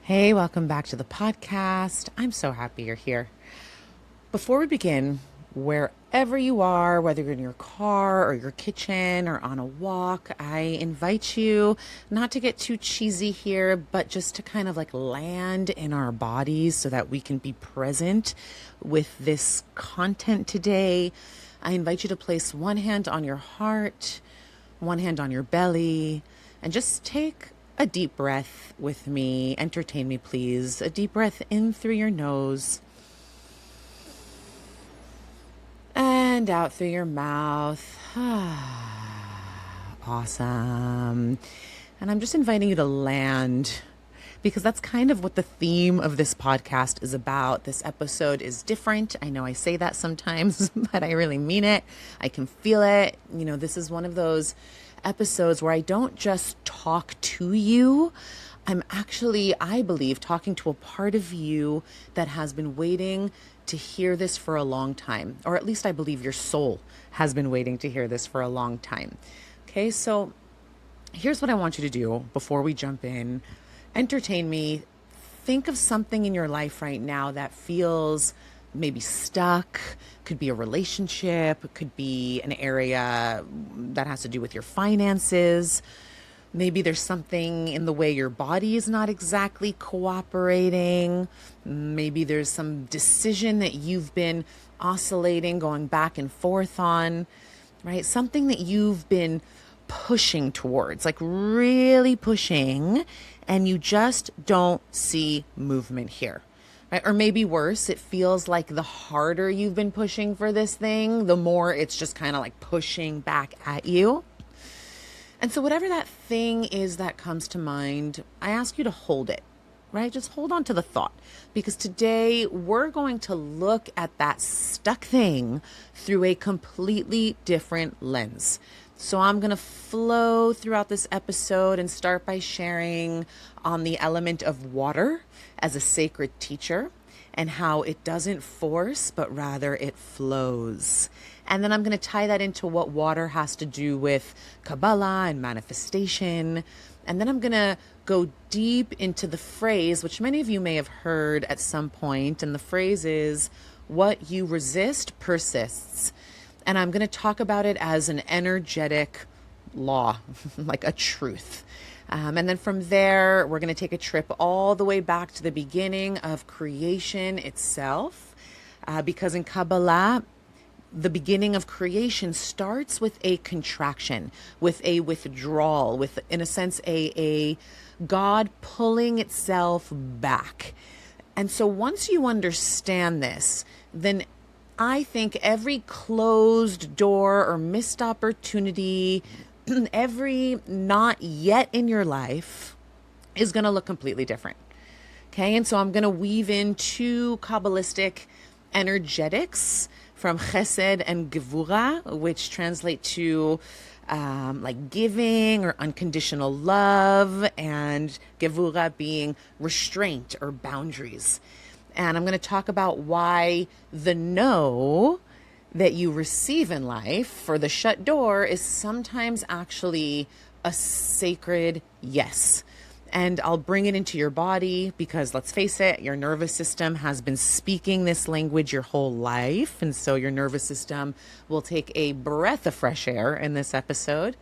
Hey, welcome back to the podcast. I'm so happy you're here. Before we begin, wherever you are, whether you're in your car or your kitchen or on a walk, I invite you not to get too cheesy here, but just to kind of like land in our bodies so that we can be present with this content today. I invite you to place one hand on your heart, one hand on your belly, and just take a deep breath with me. Entertain me, please. A deep breath in through your nose and out through your mouth. Awesome. And I'm just inviting you to land because that's kind of what the theme of this podcast is about. This episode is different. I know I say that sometimes, but I really mean it. I can feel it. You know, this is one of those episodes where I don't just talk to you. I'm actually, I believe, talking to a part of you that has been waiting to hear this for a long time, or at least I believe your soul has been waiting to hear this for a long time. Okay, so here's what I want you to do before we jump in. Entertain me. Think of something in your life right now that feels maybe stuck. Could be a relationship, could be an area that has to do with your finances. Maybe there's something in the way your body is not exactly cooperating. Maybe there's some decision that you've been oscillating, going back and forth on, right? Something that you've been pushing towards, like really pushing, and you just don't see movement here. Right? Or maybe worse, it feels like the harder you've been pushing for this thing, the more it's just kind of like pushing back at you. And so whatever that thing is that comes to mind, I ask you to hold it, right? Just hold on to the thought, because today we're going to look at that stuck thing through a completely different lens. So I'm going to flow throughout this episode and start by sharing on the element of water as a sacred teacher and how it doesn't force, but rather it flows. And then I'm going to tie that into what water has to do with Kabbalah and manifestation. And then I'm going to go deep into the phrase, which many of you may have heard at some point. And the phrase is, what you resist persists. And I'm going to talk about it as an energetic law, like a truth. And then from there, we're going to take a trip all the way back to the beginning of creation itself. Because in Kabbalah, the beginning of creation starts with a contraction, with a withdrawal, with, in a sense, a God pulling itself back. And so once you understand this, then I think every closed door or missed opportunity, every not yet in your life is going to look completely different. Okay. And so I'm going to weave in two Kabbalistic energetics from Chesed and Gevurah, which translate to like giving or unconditional love, and Gevurah being restraint or boundaries. And I'm going to talk about why the no that you receive in life for the shut door is sometimes actually a sacred yes. And I'll bring it into your body because, let's face it, your nervous system has been speaking this language your whole life. And so your nervous system will take a breath of fresh air in this episode.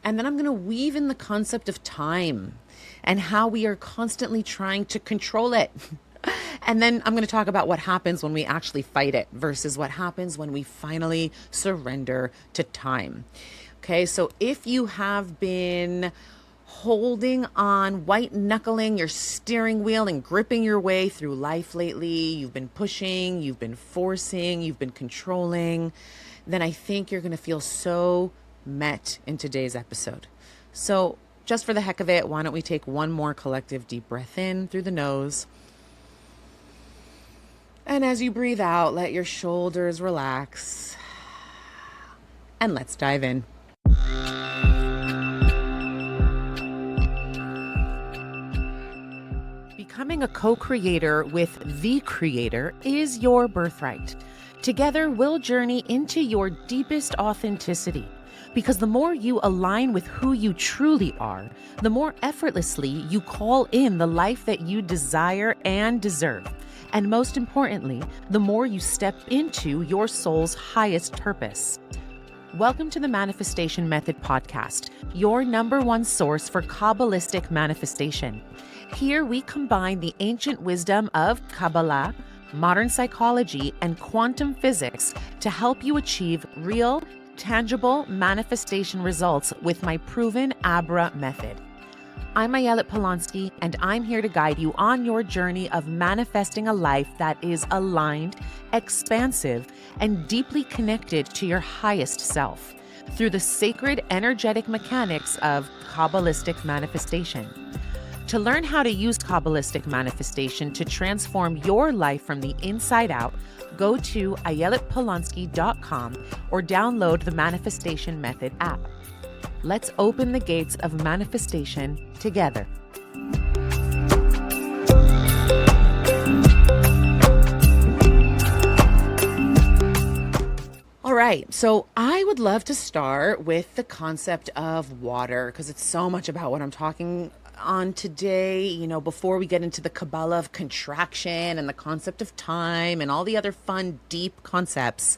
And then I'm going to weave in the concept of time and how we are constantly trying to control it. And then I'm going to talk about what happens when we actually fight it versus what happens when we finally surrender to time. Okay, so if you have been holding on, white knuckling your steering wheel and gripping your way through life lately, you've been pushing, you've been forcing, you've been controlling, then I think you're going to feel so met in today's episode. So just for the heck of it, why don't we take one more collective deep breath in through the nose. And as you breathe out, let your shoulders relax. And let's dive in. Becoming a co-creator with the Creator is your birthright. Together, we'll journey into your deepest authenticity, Because the more you align with who you truly are, the more effortlessly you call in the life that you desire and deserve. And most importantly, the more you step into your soul's highest purpose. Welcome to the Manifestation Method podcast, your #1 source for Kabbalistic manifestation. Here we combine the ancient wisdom of Kabbalah, modern psychology, and quantum physics to help you achieve real, tangible manifestation results with my proven Abra method. I'm Ayelet Polonsky, and I'm here to guide you on your journey of manifesting a life that is aligned, expansive, and deeply connected to your highest self through the sacred energetic mechanics of Kabbalistic manifestation. To learn how to use Kabbalistic manifestation to transform your life from the inside out, go to ayeletpolonsky.com or download the Manifestation Method app. Let's open the gates of manifestation together. All right, so I would love to start with the concept of water because it's so much about what I'm talking on today, before we get into the Kabbalah of contraction and the concept of time and all the other fun, deep concepts.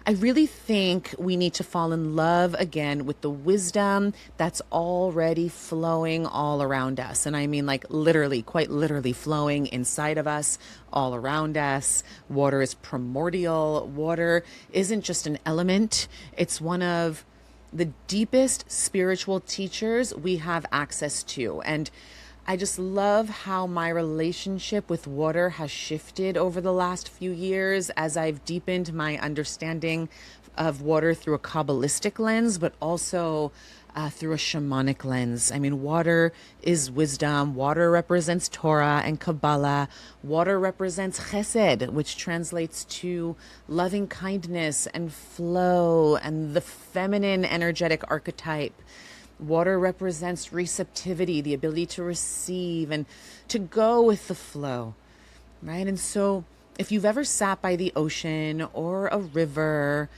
I really think we need to fall in love again with the wisdom that's already flowing all around us. And I mean, like literally, quite literally flowing inside of us, all around us. Water is primordial. Water isn't just an element. It's one of the deepest spiritual teachers we have access to. And I just love how my relationship with water has shifted over the last few years as I've deepened my understanding of water through a Kabbalistic lens, but also through a shamanic lens. I mean, water is wisdom. Water represents Torah and Kabbalah. Water represents Chesed, which translates to loving kindness and flow and the feminine energetic archetype. Water represents receptivity, the ability to receive and to go with the flow, right? And so if you've ever sat by the ocean or a river,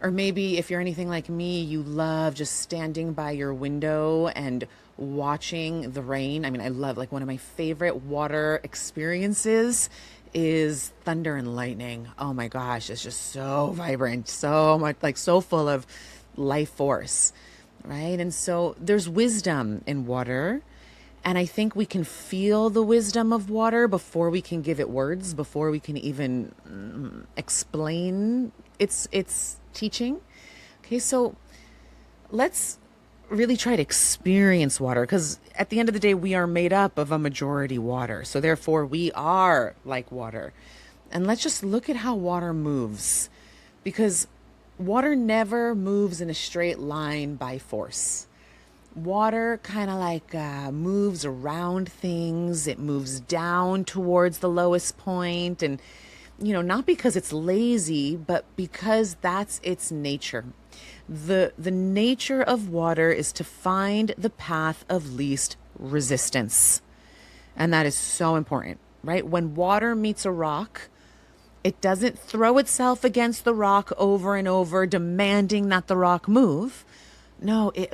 or maybe if you're anything like me, you love just standing by your window and watching the rain. I mean, I love, like, one of my favorite water experiences is thunder and lightning. Oh my gosh, it's just so vibrant, so much, like so full of life force, right? And so there's wisdom in water. And I think we can feel the wisdom of water before we can give it words, before we can even explain its teaching. Okay, so let's really try to experience water, because at the end of the day, we are made up of a majority water. So therefore, we are like water. And let's just look at how water moves, because water never moves in a straight line by force. Water kind of like moves around things. It moves down towards the lowest point, and not because it's lazy, but because that's its nature. The nature of water is to find the path of least resistance. And that is so important, right? When water meets a rock, it doesn't throw itself against the rock over and over, demanding that the rock move. No, it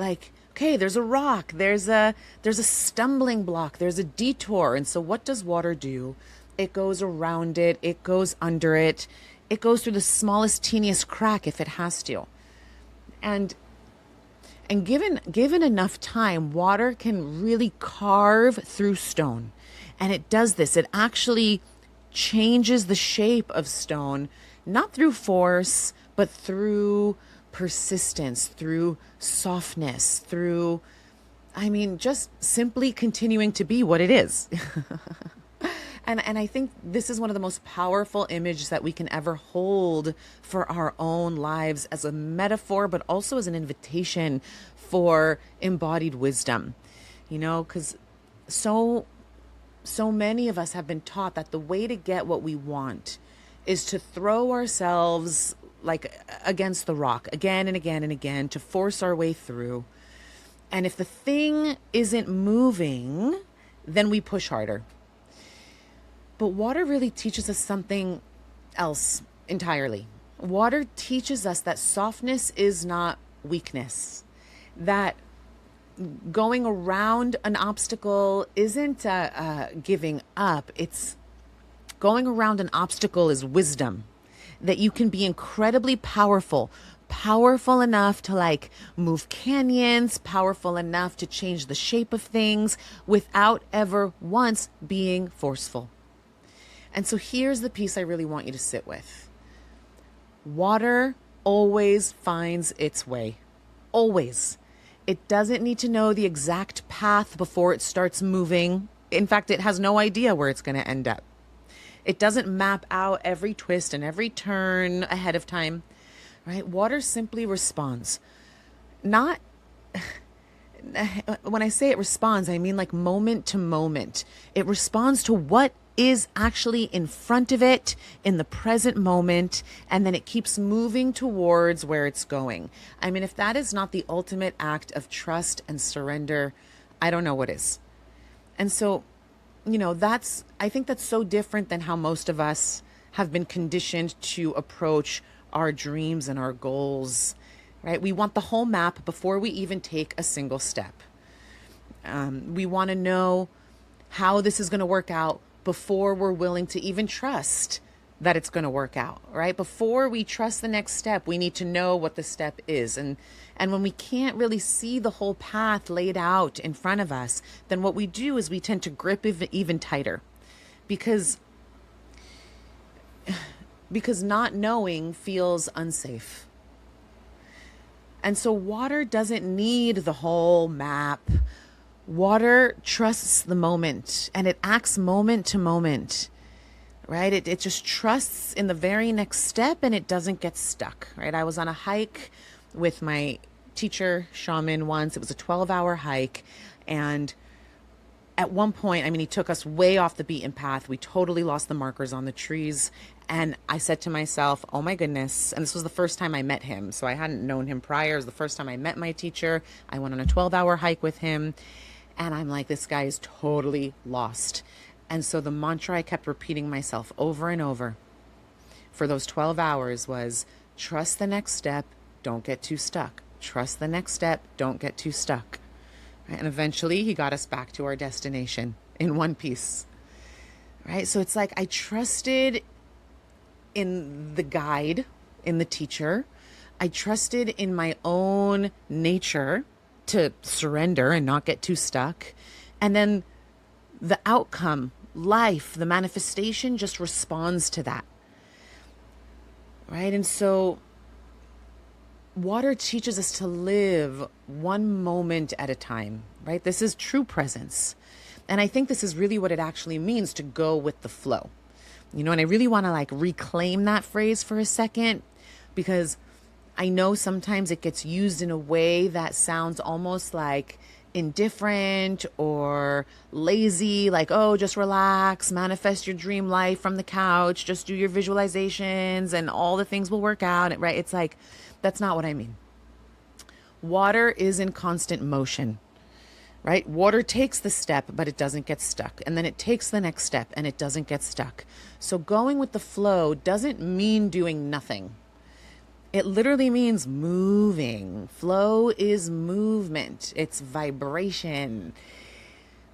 okay, there's a rock, there's a stumbling block, there's a detour. And so what does water do? It goes around it, it goes under it, it goes through the smallest, teeniest crack if it has to. And given enough time, water can really carve through stone. And it does this. It actually changes the shape of stone, not through force, but through persistence, through softness, through, just simply continuing to be what it is. And I think this is one of the most powerful images that we can ever hold for our own lives as a metaphor, but also as an invitation for embodied wisdom, because so many of us have been taught that the way to get what we want is to throw ourselves like against the rock again and again and again, to force our way through. And if the thing isn't moving, then we push harder. But water really teaches us something else entirely. Water teaches us that softness is not weakness, that going around an obstacle isn't giving up. It's going around an obstacle is wisdom, that you can be incredibly powerful, powerful enough to like move canyons, powerful enough to change the shape of things without ever once being forceful. And so here's the piece I really want you to sit with. Water always finds its way. Always. It doesn't need to know the exact path before it starts moving. In fact, it has no idea where it's going to end up. It doesn't map out every twist and every turn ahead of time, right? Water simply responds. Not, when I say it responds, I mean like moment to moment. It responds to what is actually in front of it in the present moment, and then it keeps moving towards where it's going. I mean, if that is not the ultimate act of trust and surrender, I don't know what is. And so, I think that's so different than how most of us have been conditioned to approach our dreams and our goals, right? We want the whole map before we even take a single step. We want to know how this is going to work out before we're willing to even trust that it's going to work out, right? Before we trust the next step, we need to know what the step is. And when we can't really see the whole path laid out in front of us, then what we do is we tend to grip even tighter, because not knowing feels unsafe. And so water doesn't need the whole map. Water trusts the moment, and it acts moment to moment, right? It just trusts in the very next step, and it doesn't get stuck, right? I was on a hike with my teacher, shaman, once. It was a 12-hour hike, and at one point, he took us way off the beaten path. We totally lost the markers on the trees, and I said to myself, oh my goodness, and this was the first time I met him, so I hadn't known him prior. It was the first time I met my teacher. I went on a 12-hour hike with him. And I'm like, this guy is totally lost. And so the mantra I kept repeating myself over and over for those 12 hours was, trust the next step, don't get too stuck. Trust the next step, don't get too stuck. And eventually he got us back to our destination in one piece. Right? So it's like I trusted in the guide, in the teacher. I trusted in my own nature to surrender and not get too stuck. And then the outcome, life, the manifestation just responds to that. Right? And so water teaches us to live one moment at a time, right? This is true presence. And I think this is really what it actually means to go with the flow. And I really want to reclaim that phrase for a second, because I know sometimes it gets used in a way that sounds almost like indifferent or lazy, like, oh, just relax, manifest your dream life from the couch, just do your visualizations and all the things will work out, right? It's like, that's not what I mean. Water is in constant motion, right? Water takes the step, but it doesn't get stuck. And then it takes the next step and it doesn't get stuck. So going with the flow doesn't mean doing nothing. It literally means moving. Flow is movement. It's vibration.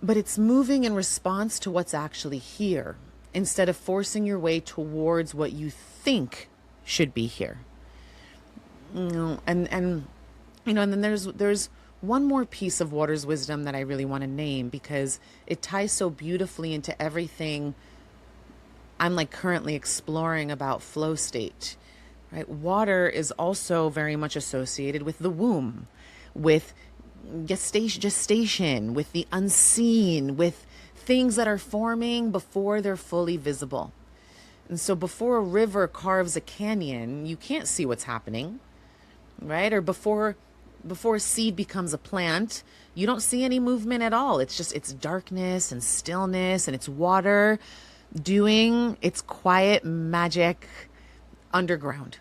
But it's moving in response to what's actually here, instead of forcing your way towards what you think should be here. And then there's one more piece of water's wisdom that I really want to name, because it ties so beautifully into everything I'm currently exploring about flow state. Right? Water is also very much associated with the womb, with gestation, with the unseen, with things that are forming before they're fully visible. And so before a river carves a canyon, you can't see what's happening, right? Or before a seed becomes a plant, you don't see any movement at all. It's darkness and stillness, and it's water doing its quiet magic underground.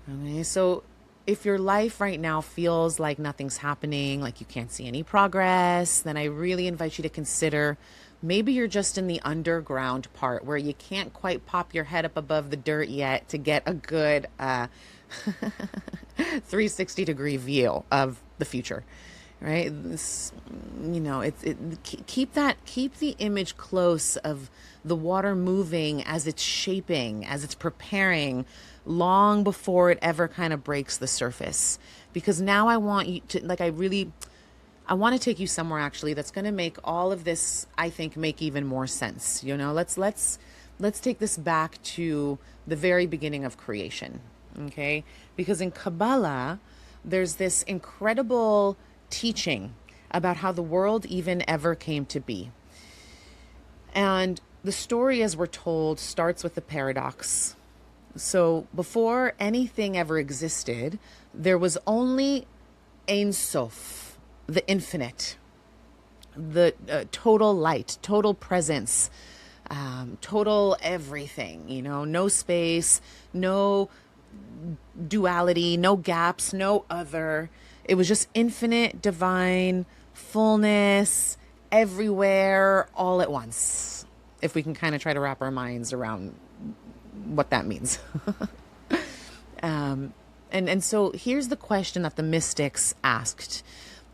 Okay, so if your life right now feels like nothing's happening, like you can't see any progress, then I really invite you to consider maybe you're just in the underground part where you can't quite pop your head up above the dirt yet to get a good 360-degree view of the future, right? Keep the image close of the water moving as it's shaping, as it's preparing, long before it ever kind of breaks the surface. Because now I want you to, I want to take you somewhere actually that's going to make all of this, I think, make even more sense. Let's take this back to the very beginning of creation, okay? Because in Kabbalah, there's this incredible teaching about how the world even ever came to be. And the story, as we're told, starts with the paradox. So before anything ever existed, there was only Ein Sof, the infinite, the total light, total presence, total everything, no space, no duality, no gaps, no other. It was just infinite, divine fullness everywhere, all at once. If we can kind of try to wrap our minds around what that means. And so here's the question that the mystics asked.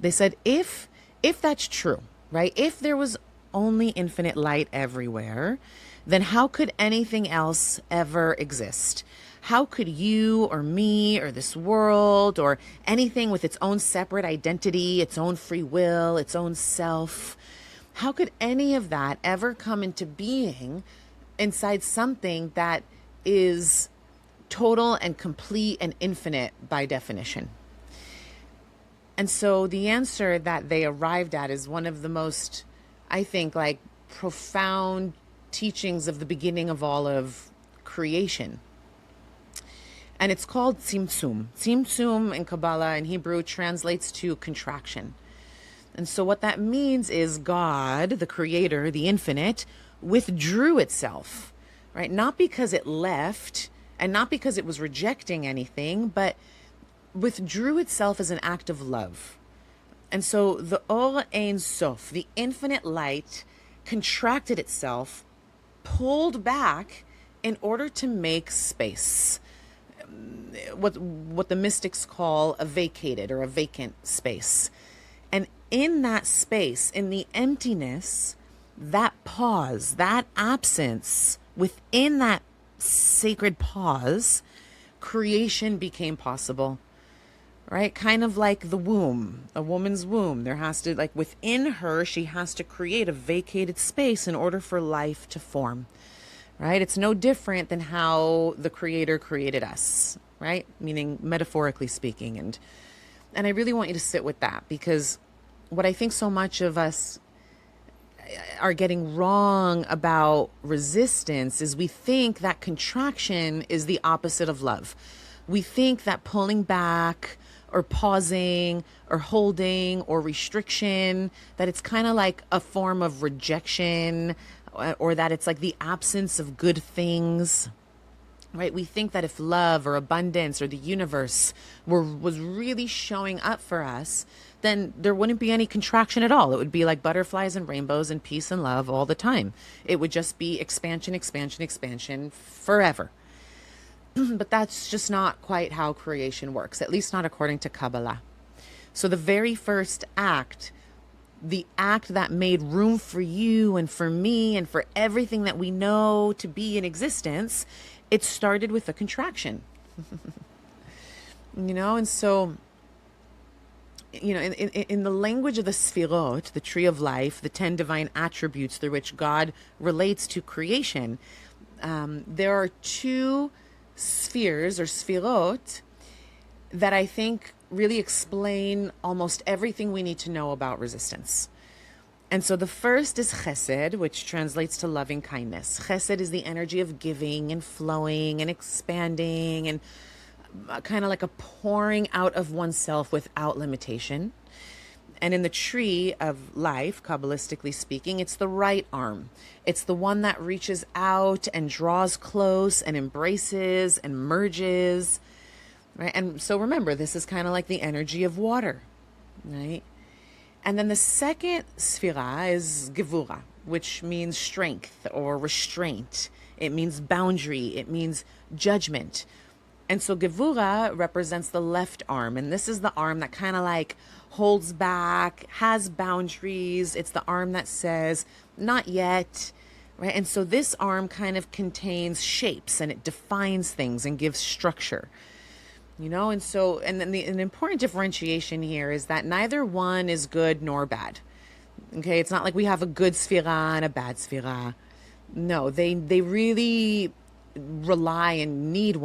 They said, if that's true, right? If there was only infinite light everywhere, then how could anything else ever exist? How could you or me or this world or anything with its own separate identity, its own free will, its own self, how could any of that ever come into being inside something that is total and complete and infinite by definition? And so the answer that they arrived at is one of the most, I think, profound teachings of the beginning of all of creation. And it's called Tzimtzum. Tzimtzum in Kabbalah, in Hebrew, translates to contraction. And so what that means is God, the creator, the infinite, withdrew itself, right? Not because it left and not because it was rejecting anything, but withdrew itself as an act of love. And so the Or Ein Sof, the infinite light, contracted itself, pulled back in order to make space. What the mystics call a vacated or a vacant space. And in that space, in the emptiness, that pause, that absence, within that sacred pause, creation became possible, right? Kind of like the womb, a woman's womb. There has to, within her, she has to create a vacated space in order for life to form, right? It's no different than how the creator created us, right? Meaning metaphorically speaking. And I really want you to sit with that, because what I think so much of us are getting wrong about resistance is we think that contraction is the opposite of love. We think that pulling back or pausing or holding or restriction, that it's kind of like a form of rejection, or that it's like the absence of good things, right? We think that if love or abundance or the universe was really showing up for us, then there wouldn't be any contraction at all. It would be like butterflies and rainbows and peace and love all the time. It would just be expansion, expansion, expansion forever. But that's just not quite how creation works, at least not according to Kabbalah. So the very first act, the act that made room for you and for me and for everything that we know to be in existence, it started with a contraction. And so, in the language of the Sfirot, the tree of life, the 10 divine attributes through which God relates to creation, there are two spheres or Sfirot that I think really explain almost everything we need to know about resistance. And so the first is Chesed, which translates to loving kindness. Chesed is the energy of giving and flowing and expanding and kind of like a pouring out of oneself without limitation. And in the tree of life, Kabbalistically speaking, it's the right arm. It's the one that reaches out and draws close and embraces and merges. right? And so remember, this is kind of like the energy of water, right? And then the second sphira is Gevurah, which means strength or restraint. It means boundary. It means judgment. And so Gevurah represents the left arm. And this is the arm that kind of like holds back, has boundaries. It's the arm that says, not yet, right? And so this arm kind of contains shapes and it defines things and gives structure. And so, and then an important differentiation here is that neither one is good nor bad. Okay, it's not like we have a good sphira and a bad sphira. No, they really rely and need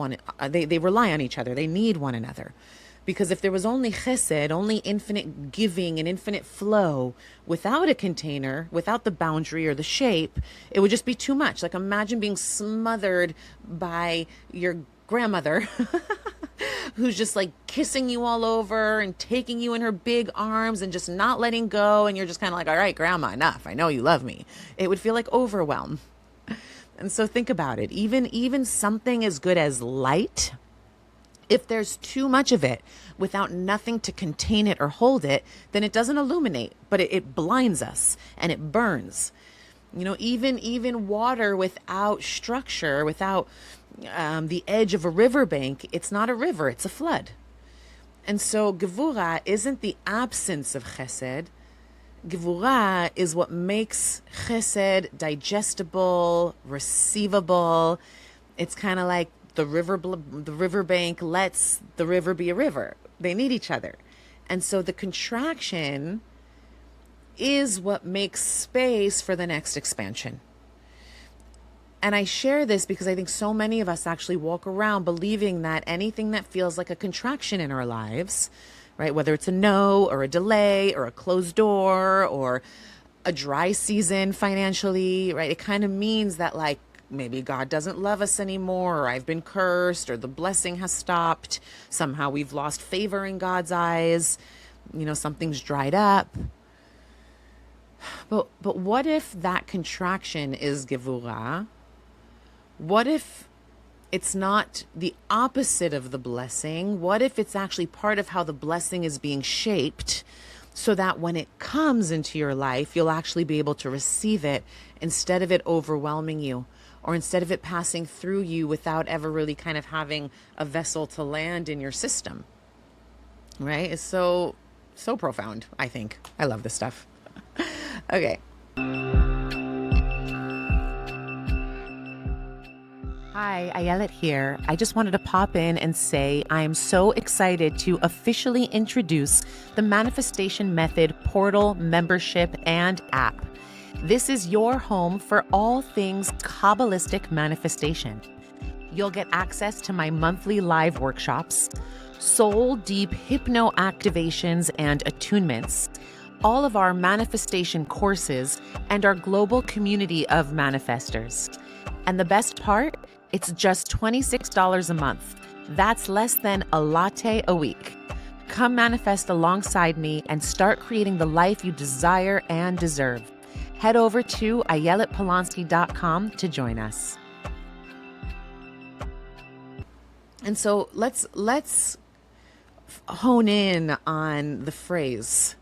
they rely on each other. They need one another. Because if there was only chesed, only infinite giving and infinite flow without a container, without the boundary or the shape, it would just be too much. Like imagine being smothered by your grandmother who's just like kissing you all over and taking you in her big arms and just not letting go. And you're just kind of like, all right, grandma, enough. I know you love me. It would feel like overwhelm. And so think about it. Even something as good as light, if there's too much of it without nothing to contain it or hold it, then it doesn't illuminate, but it blinds us and it burns. Even water without structure, without the edge of a riverbank, it's not a river, it's a flood. And so Gevurah isn't the absence of Chesed. Gevurah is what makes Chesed digestible, receivable. It's kind of like the riverbank lets the river be a river. They need each other. And so the contraction is what makes space for the next expansion. And I share this because I think so many of us actually walk around believing that anything that feels like a contraction in our lives, right, whether it's a no or a delay or a closed door or a dry season financially, right, it kind of means that like maybe God doesn't love us anymore, or I've been cursed, or the blessing has stopped. Somehow we've lost favor in God's eyes. Something's dried up. But what if that contraction is Gevurah? What if it's not the opposite of the blessing? What if it's actually part of how the blessing is being shaped so that when it comes into your life, you'll actually be able to receive it instead of it overwhelming you, or instead of it passing through you without ever really kind of having a vessel to land in your system, right? It's so profound, I think. I love this stuff. Okay. Hi, Ayelet here. I just wanted to pop in and say I am so excited to officially introduce the Manifestation Method portal, membership, and app. This is your home for all things Kabbalistic manifestation. You'll get access to my monthly live workshops, soul deep hypno activations and attunements, all of our manifestation courses, and our global community of manifestors. And the best part? It's just $26 a month. That's less than a latte a week. Come manifest alongside me and start creating the life you desire and deserve. Head over to ayeletpolonsky.com to join us. And so let's hone in on the phrase,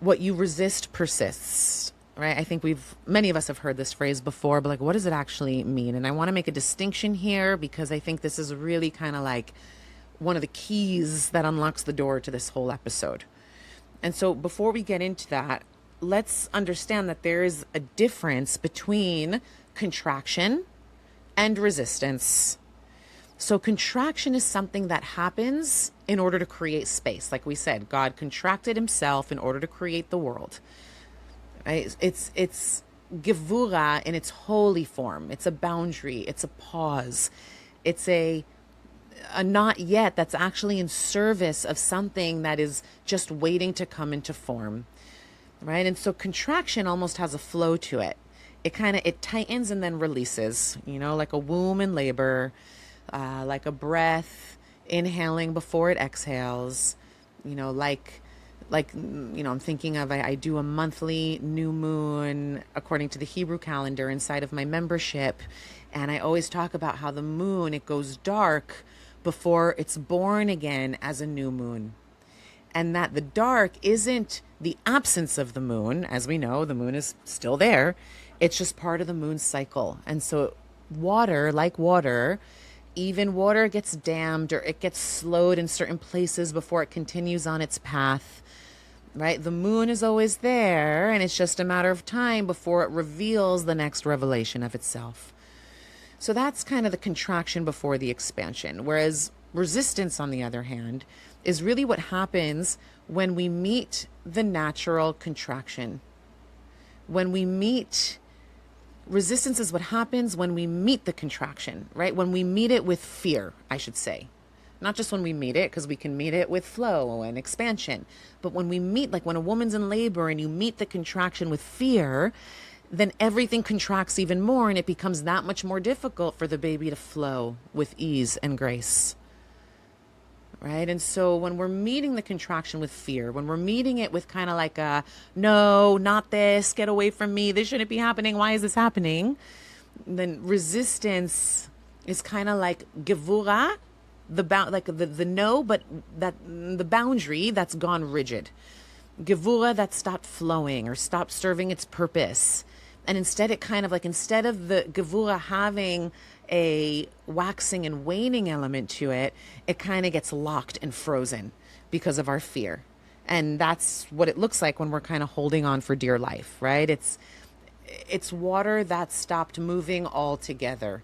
what you resist persists. Right? I think many of us have heard this phrase before, but like, what does it actually mean? And I want to make a distinction here because I think this is really kind of like one of the keys that unlocks the door to this whole episode. And so before we get into that, let's understand that there is a difference between contraction and resistance. So contraction is something that happens in order to create space. Like we said, God contracted himself in order to create the world. Right? It's Gevurah in its holy form. It's a boundary. It's a pause. It's a not yet that's actually in service of something that is just waiting to come into form. Right? And so contraction almost has a flow to it. It tightens and then releases, like a womb in labor, like a breath inhaling before it exhales, I'm thinking of, I do a monthly new moon according to the Hebrew calendar inside of my membership. And I always talk about how the moon, it goes dark before it's born again as a new moon. And that the dark isn't the absence of the moon. As we know, the moon is still there. It's just part of the moon's cycle. And so water, like water, even water gets dammed or it gets slowed in certain places before it continues on its path, right? The moon is always there, and it's just a matter of time before it reveals the next revelation of itself. So that's kind of the contraction before the expansion. Whereas resistance, on the other hand, is really what happens when we meet the natural contraction. When we meet resistance is what happens when we meet the contraction, right? When we meet it with fear, I should say. Not just when we meet it, because we can meet it with flow and expansion. But when we meet, like when a woman's in labor and you meet the contraction with fear, then everything contracts even more, and it becomes that much more difficult for the baby to flow with ease and grace. Right? And so when we're meeting the contraction with fear, when we're meeting it with kind of like a, no, not this, get away from me, this shouldn't be happening, why is this happening? Then resistance is kind of like Gevurah, the no, but that the boundary that's gone rigid. Gevurah that stopped flowing or stopped serving its purpose. And instead it kind of like, instead of the Gevurah having a waxing and waning element to it, it kind of gets locked and frozen because of our fear. And that's what it looks like when we're kind of holding on for dear life, right? It's water that stopped moving altogether.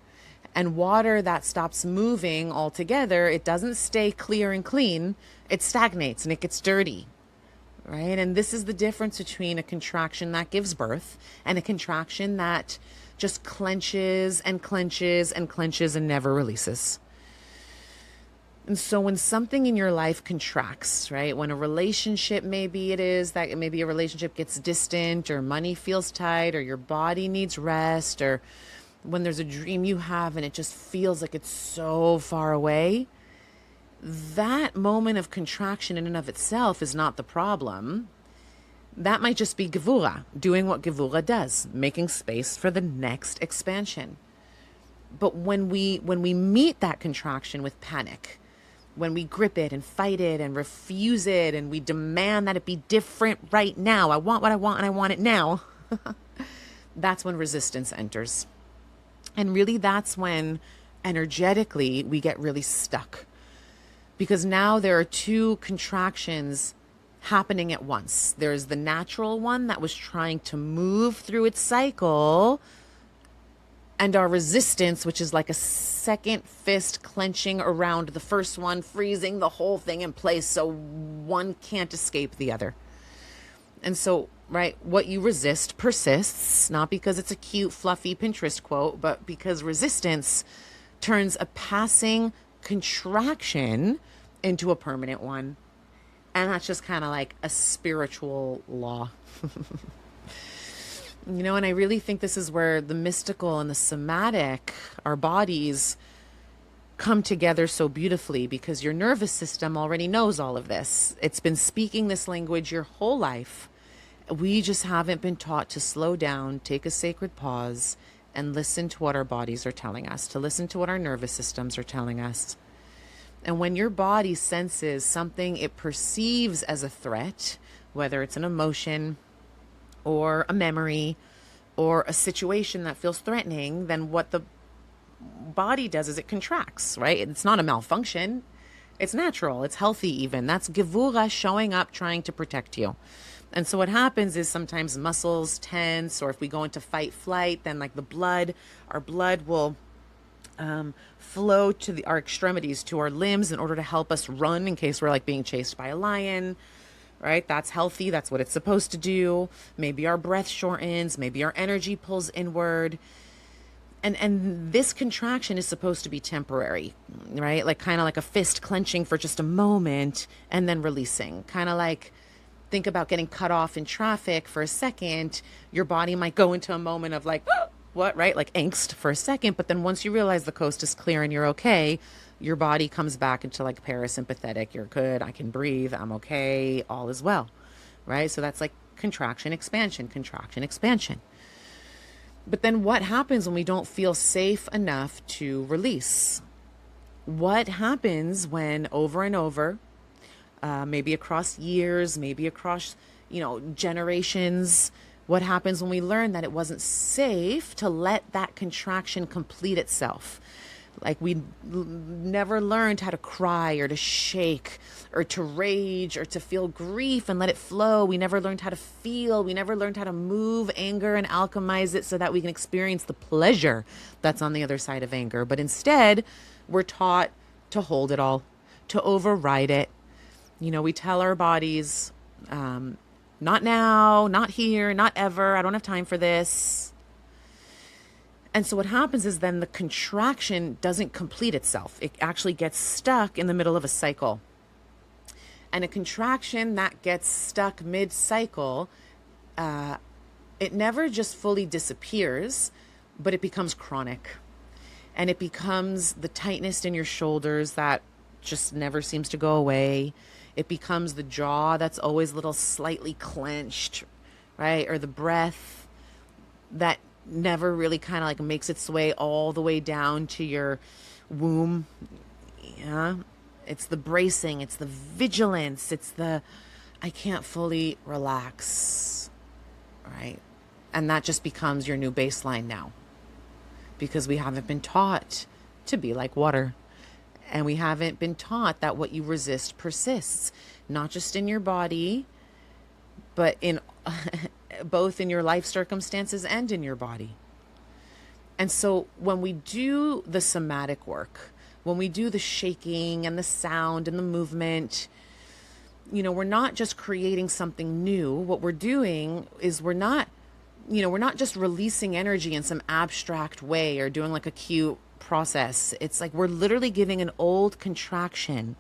And water that stops moving altogether, it doesn't stay clear and clean. It stagnates and it gets dirty, right? And this is the difference between a contraction that gives birth and a contraction that just clenches and clenches and clenches and never releases. And so when something in your life contracts, right? When a relationship, maybe a relationship gets distant, or money feels tight, or your body needs rest, or when there's a dream you have and it just feels like it's so far away, that moment of contraction in and of itself is not the problem. That might just be Gevurah, doing what Gevurah does, making space for the next expansion. But when we meet that contraction with panic, when we grip it and fight it and refuse it and we demand that it be different right now, I want what I want and I want it now, that's when resistance enters. And really that's when energetically we get really stuck. Because now there are two contractions happening at once. There's the natural one that was trying to move through its cycle, and our resistance, which is like a second fist clenching around the first one, freezing the whole thing in place so one can't escape the other. And so, right, what you resist persists, not because it's a cute, fluffy Pinterest quote, but because resistance turns a passing contraction into a permanent one. And that's just kind of like a spiritual law. And I really think this is where the mystical and the somatic, our bodies, come together so beautifully, because your nervous system already knows all of this. It's been speaking this language your whole life. We just haven't been taught to slow down, take a sacred pause, and listen to what our bodies are telling us, to listen to what our nervous systems are telling us. And when your body senses something it perceives as a threat, whether it's an emotion or a memory or a situation that feels threatening, then what the body does is it contracts, right? It's not a malfunction. It's natural. It's healthy even. That's Gevurah showing up, trying to protect you. And so what happens is sometimes muscles tense, or if we go into fight flight, then like our blood will flow to our extremities, to our limbs, in order to help us run in case we're like being chased by a lion, right? That's healthy. That's what it's supposed to do. Maybe our breath shortens. Maybe our energy pulls inward. And this contraction is supposed to be temporary, right? Like kind of like a fist clenching for just a moment and then releasing. Kind of like, think about getting cut off in traffic for a second. Your body might go into a moment of like, what, right? Like angst for a second. But then once you realize the coast is clear and you're okay, your body comes back into like parasympathetic. You're good. I can breathe. I'm okay. All is well, right? So that's like contraction, expansion, contraction, expansion. But then what happens when we don't feel safe enough to release? what happens when over and over, maybe across years, maybe across, generations, what happens when we learn that it wasn't safe to let that contraction complete itself? Like never learned how to cry or to shake or to rage or to feel grief and let it flow. We never learned how to feel. We never learned how to move anger and alchemize it so that we can experience the pleasure that's on the other side of anger. But instead, we're taught to hold it all, to override it. We tell our bodies, not now, not here, not ever. I don't have time for this. And so what happens is then the contraction doesn't complete itself. It actually gets stuck in the middle of a cycle. And a contraction that gets stuck mid-cycle, it never just fully disappears, but it becomes chronic. And it becomes the tightness in your shoulders that just never seems to go away. It becomes the jaw that's always a little slightly clenched, right? Or the breath that never really kind of like makes its way all the way down to your womb. Yeah. It's the bracing, it's the vigilance, it's the I can't fully relax. Right? And that just becomes your new baseline now. Because we haven't been taught to be like water. And we haven't been taught that what you resist persists, not just in your body, but in both in your life circumstances and in your body. And so when we do the somatic work, when we do the shaking and the sound and the movement, we're not just creating something new. What we're doing is we're not just releasing energy in some abstract way or doing like a cute process. It's like we're literally giving an old contraction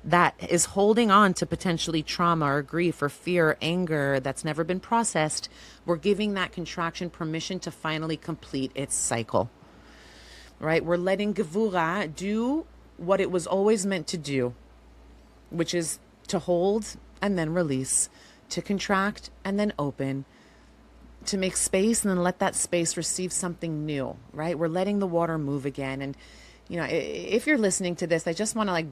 that is holding on to potentially trauma or grief or fear or anger that's never been processed. We're giving that contraction permission to finally complete its cycle, right? We're letting Gevurah do what it was always meant to do, which is to hold and then release, to contract and then open, to make space and then let that space receive something new, right? We're letting the water move again. And, if you're listening to this, I just want to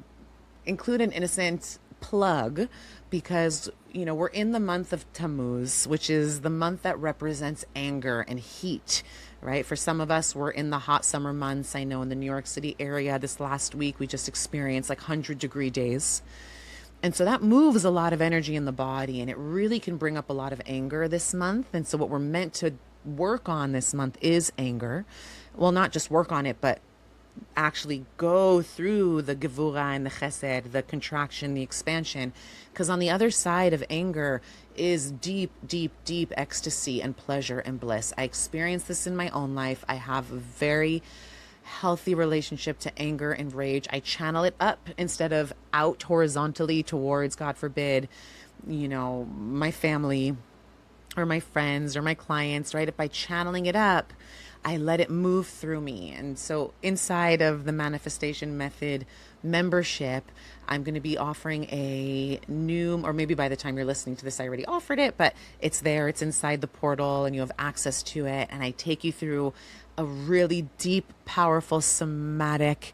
include an innocent plug because, we're in the month of Tammuz, which is the month that represents anger and heat, right? For some of us, we're in the hot summer months. I know in the New York City area this last week, we just experienced 100-degree days. And so that moves a lot of energy in the body and it really can bring up a lot of anger this month. And so what we're meant to work on this month is anger. Well, not just work on it, but actually go through the Gevurah and the Chesed, the contraction, the expansion. Because on the other side of anger is deep, deep, deep ecstasy and pleasure and bliss. I experienced this in my own life. I have a very healthy relationship to anger and rage. I channel it up instead of out horizontally towards, God forbid, my family or my friends or my clients, right? By channeling it up, I let it move through me. And so inside of the Manifestation Method membership, I'm going to be offering a new, or maybe by the time you're listening to this, I already offered it, but it's there, it's inside the portal and you have access to it. And I take you through a really deep, powerful somatic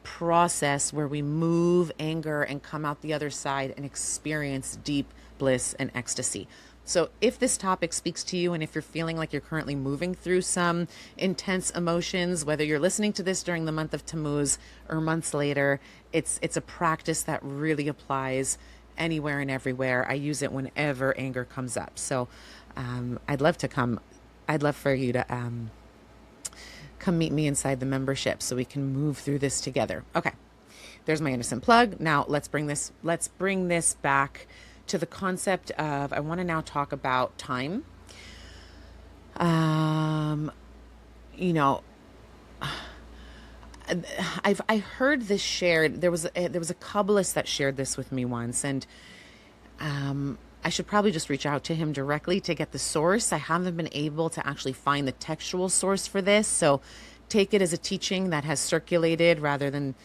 process where we move anger and come out the other side and experience deep bliss and ecstasy. So if this topic speaks to you and if you're feeling like you're currently moving through some intense emotions, whether you're listening to this during the month of Tammuz or months later, it's a practice that really applies anywhere and everywhere. I use it whenever anger comes up. So I'd love for you to come meet me inside the membership so we can move through this together. Okay, there's my innocent plug. Now let's bring this back to the concept of, I want to now talk about time. I heard this shared. There was a Kabbalist that shared this with me once, and I should probably just reach out to him directly to get the source. I haven't been able to actually find the textual source for this, so take it as a teaching that has circulated rather than,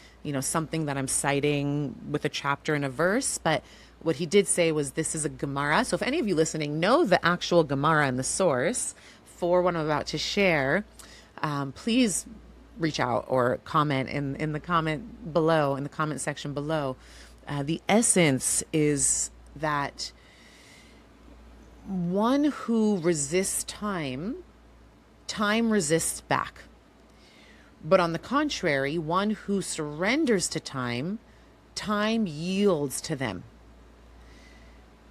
something that I'm citing with a chapter and a verse. But what he did say was this is a Gemara. So if any of you listening know the actual Gemara and the source for what I'm about to share, please reach out or comment in the comment below, in the comment section below. The essence is that one who resists time, time resists back. But on the contrary, one who surrenders to time, time yields to them.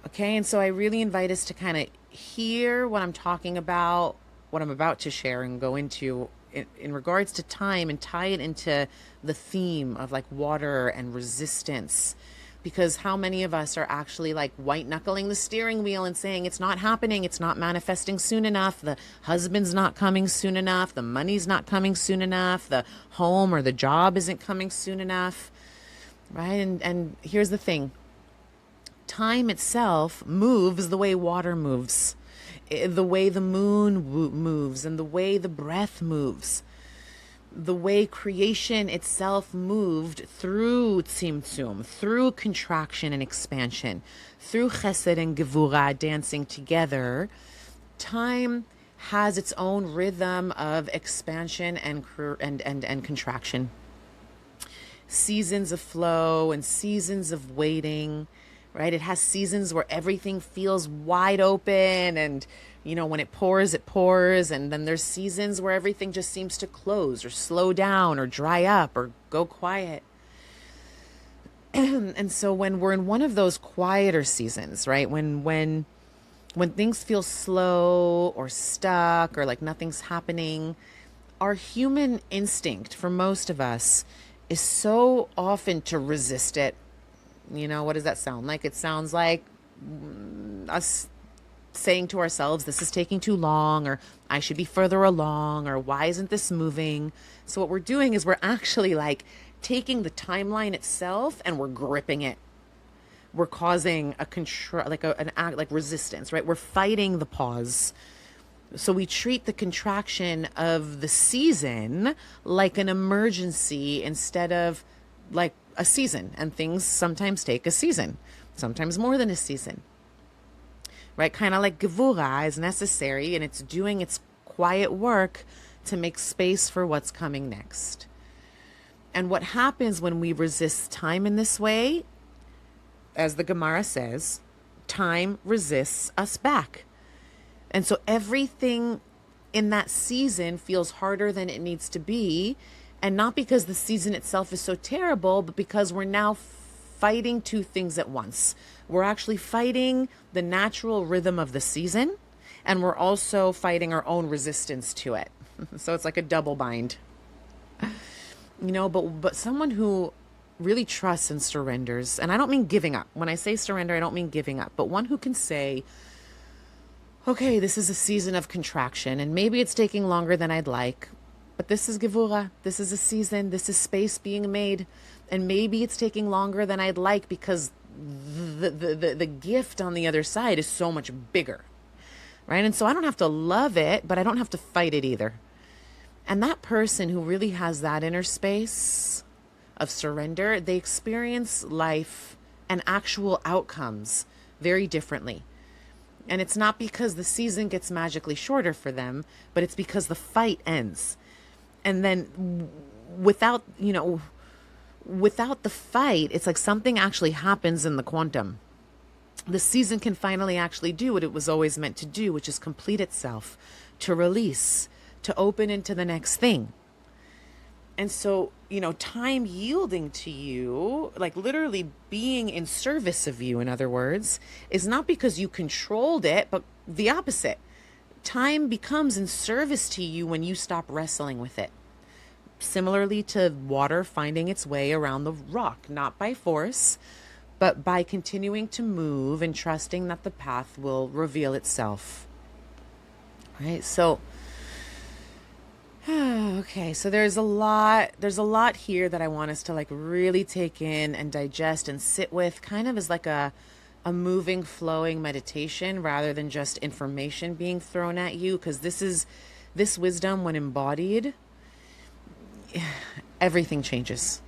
Okay, and so I really invite us to kind of hear what I'm talking about, what I'm about to share and go into in regards to time, and tie it into the theme of like water and resistance. Because how many of us are actually like white knuckling the steering wheel and saying it's not happening, it's not manifesting soon enough, the husband's not coming soon enough, the money's not coming soon enough, the home or the job isn't coming soon enough, right? And here's the thing. Time itself moves the way water moves, the way the moon moves, and the way the breath moves, the way creation itself moved through Tzimtzum, through contraction and expansion, through Chesed and Gevurah dancing together. Time has its own rhythm of expansion and contraction. Seasons of flow and seasons of waiting, right? It has seasons where everything feels wide open and, you know, when it pours, and then there's seasons where everything just seems to close or slow down or dry up or go quiet. And so when we're in one of those quieter seasons, right? When things feel slow or stuck or like nothing's happening, our human instinct for most of us is so often to resist it. You know, what does that sound like? It sounds like us saying to ourselves, this is taking too long, or I should be further along, or why isn't this moving? So what we're doing is we're actually like taking the timeline itself and we're gripping it. We're causing a an act like resistance, right? We're fighting the pause. So we treat the contraction of the season like an emergency instead of like a season. And things sometimes take a season, sometimes more than a season, right? Kind of like Gevurah is necessary and it's doing its quiet work to make space for what's coming next. And what happens when we resist time in this way, as the Gemara says, time resists us back. And so everything in that season feels harder than it needs to be. And not because the season itself is so terrible, but because we're now fighting two things at once. We're actually fighting the natural rhythm of the season, and we're also fighting our own resistance to it. So it's like a double bind. You know, but someone who really trusts and surrenders, and I don't mean giving up. When I say surrender, I don't mean giving up, but one who can say, okay, this is a season of contraction, and maybe it's taking longer than I'd like, but this is Gevurah. This is a season. This is space being made. And maybe it's taking longer than I'd like because the gift on the other side is so much bigger, right? And so I don't have to love it, but I don't have to fight it either. And that person who really has that inner space of surrender, they experience life and actual outcomes very differently. And it's not because the season gets magically shorter for them, but it's because the fight ends. And then without the fight, it's like something actually happens in the quantum. The season can finally actually do what it was always meant to do, which is complete itself, to release, to open into the next thing. And so, you know, time yielding to you, like literally being in service of you, in other words, is not because you controlled it, but the opposite. Time becomes in service to you when you stop wrestling with it. Similarly to water finding its way around the rock, not by force, but by continuing to move and trusting that the path will reveal itself. Right? So, okay, so there's a lot here that I want us to like really take in and digest and sit with, kind of as like a moving, flowing meditation rather than just information being thrown at you, because this wisdom, when embodied, everything changes.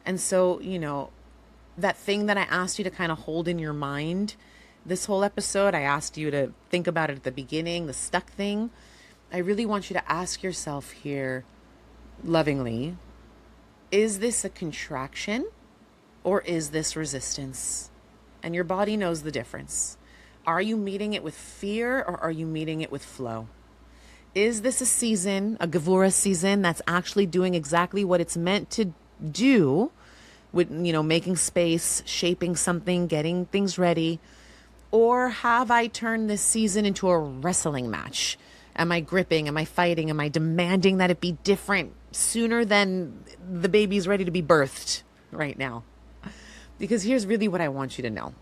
And so, you know, that thing that I asked you to kind of hold in your mind this whole episode, I asked you to think about it at the beginning, the stuck thing. I really want you to ask yourself here, lovingly, is this a contraction or is this resistance? And your body knows the difference. Are you meeting it with fear or are you meeting it with flow? Is this a season, a Gevurah season, that's actually doing exactly what it's meant to do with, making space, shaping something, getting things ready? Or have I turned this season into a wrestling match? Am I gripping? Am I fighting? Am I demanding that it be different sooner than the baby's ready to be birthed right now? Because here's really what I want you to know.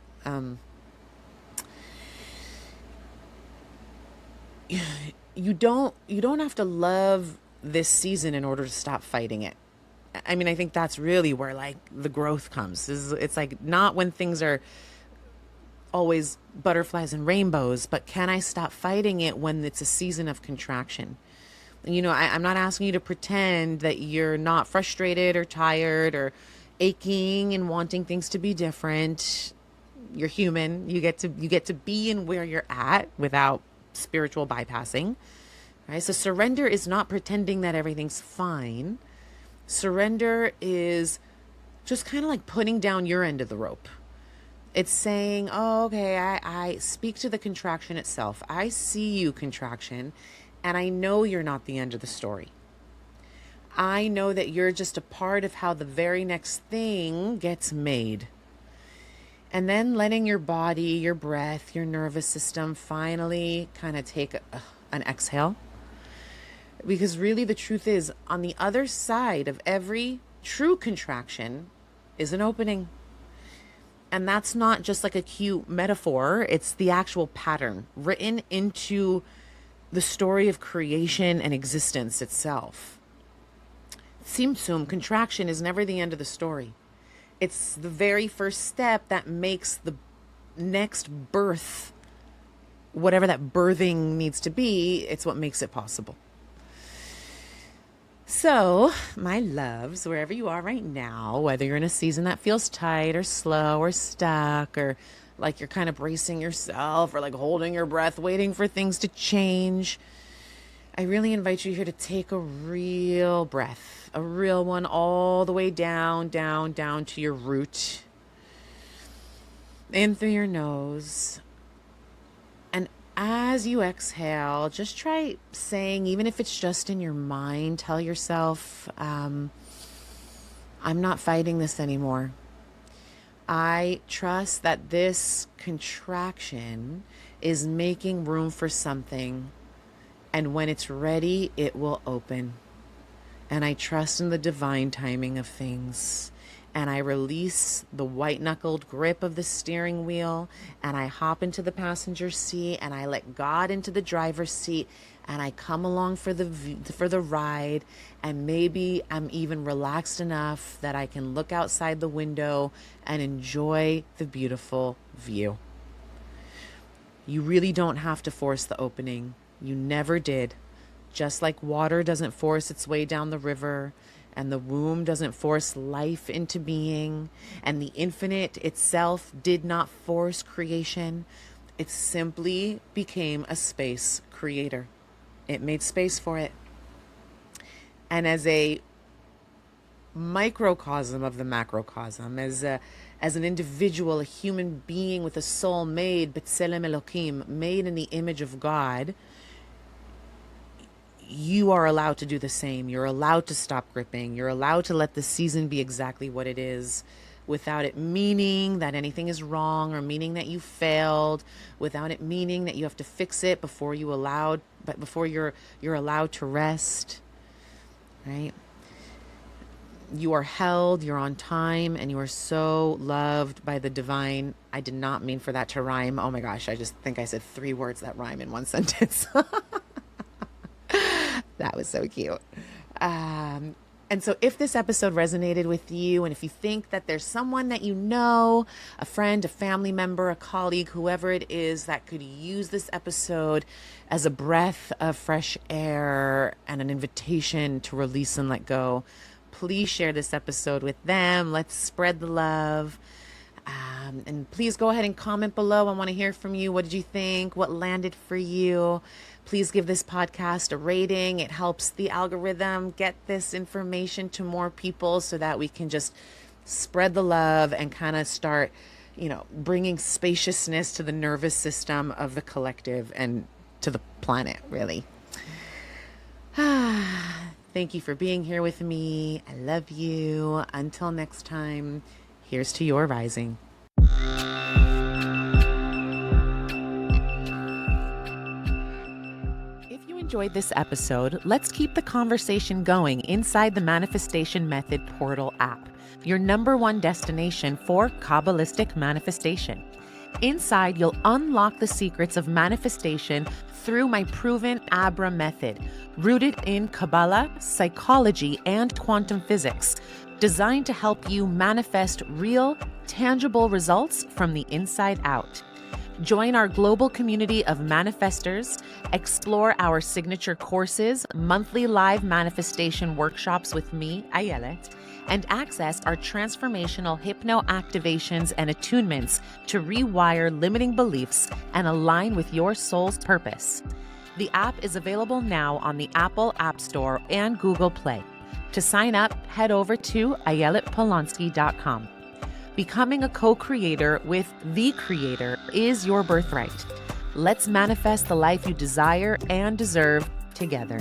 You don't have to love this season in order to stop fighting it. I mean, I think that's really where like the growth comes. It's like not when things are always butterflies and rainbows, but can I stop fighting it when it's a season of contraction? I'm not asking you to pretend that you're not frustrated or tired or aching and wanting things to be different. You're human. You get to be in where you're at without spiritual bypassing. Right? So surrender is not pretending that everything's fine. Surrender is just kind of like putting down your end of the rope. It's saying, oh, okay, I speak to the contraction itself. I see you, contraction, and I know you're not the end of the story. I know that you're just a part of how the very next thing gets made. And then letting your body, your breath, your nervous system finally kind of take an exhale. Because really the truth is, on the other side of every true contraction is an opening. And that's not just like a cute metaphor. It's the actual pattern written into the story of creation and existence itself. Tzimtzum, contraction, is never the end of the story. It's the very first step that makes the next birth, whatever that birthing needs to be, it's what makes it possible. So, my loves, wherever you are right now, whether you're in a season that feels tight or slow or stuck, or like you're kind of bracing yourself or like holding your breath, waiting for things to change, I really invite you here to take a real breath, a real one, all the way down, down, down to your root. In through your nose. And as you exhale, just try saying, even if it's just in your mind, tell yourself, I'm not fighting this anymore. I trust that this contraction is making room for something. And when it's ready, it will open. And I trust in the divine timing of things. And I release the white-knuckled grip of the steering wheel, and I hop into the passenger seat, and I let God into the driver's seat, and I come along for the ride, and maybe I'm even relaxed enough that I can look outside the window and enjoy the beautiful view. You really don't have to force the opening. You never did. Just like water doesn't force its way down the river, and the womb doesn't force life into being, and the infinite itself did not force creation. It simply became a space creator. It made space for it. And as a microcosm of the macrocosm, as an individual, a human being with a soul made, B'Tselem Elokim, made in the image of God, you are allowed to do the same. You're allowed to stop gripping. You're allowed to let the season be exactly what it is, without it meaning that anything is wrong or meaning that you failed, without it meaning that you have to fix it before you're allowed to rest. Right? You are held, you're on time, and you are so loved by the divine. I did not mean for that to rhyme. Oh my gosh, I just think I said 3 words that rhyme in one sentence. That was so cute. And so if this episode resonated with you, and if you think that there's someone that you know, a friend, a family member, a colleague, whoever it is that could use this episode as a breath of fresh air and an invitation to release and let go, please share this episode with them. Let's spread the love. And please go ahead and comment below. I want to hear from you. What did you think? What landed for you? Please give this podcast a rating. It helps the algorithm get this information to more people so that we can just spread the love and kind of start, bringing spaciousness to the nervous system of the collective and to the planet, really. Thank you for being here with me. I love you. Until next time, here's to your rising. If you enjoyed this episode, let's keep the conversation going inside the Manifestation Method Portal app, your #1 destination for Kabbalistic manifestation. Inside, you'll unlock the secrets of manifestation through my proven Abra method, rooted in Kabbalah, psychology, and quantum physics, designed to help you manifest real, tangible results from the inside out. Join our global community of manifestors, explore our signature courses, monthly live manifestation workshops with me, Ayelet, and access our transformational hypno activations and attunements to rewire limiting beliefs and align with your soul's purpose. The app is available now on the Apple App Store and Google Play. To sign up, head over to ayeletpolonsky.com. Becoming a co-creator with the Creator is your birthright. Let's manifest the life you desire and deserve together.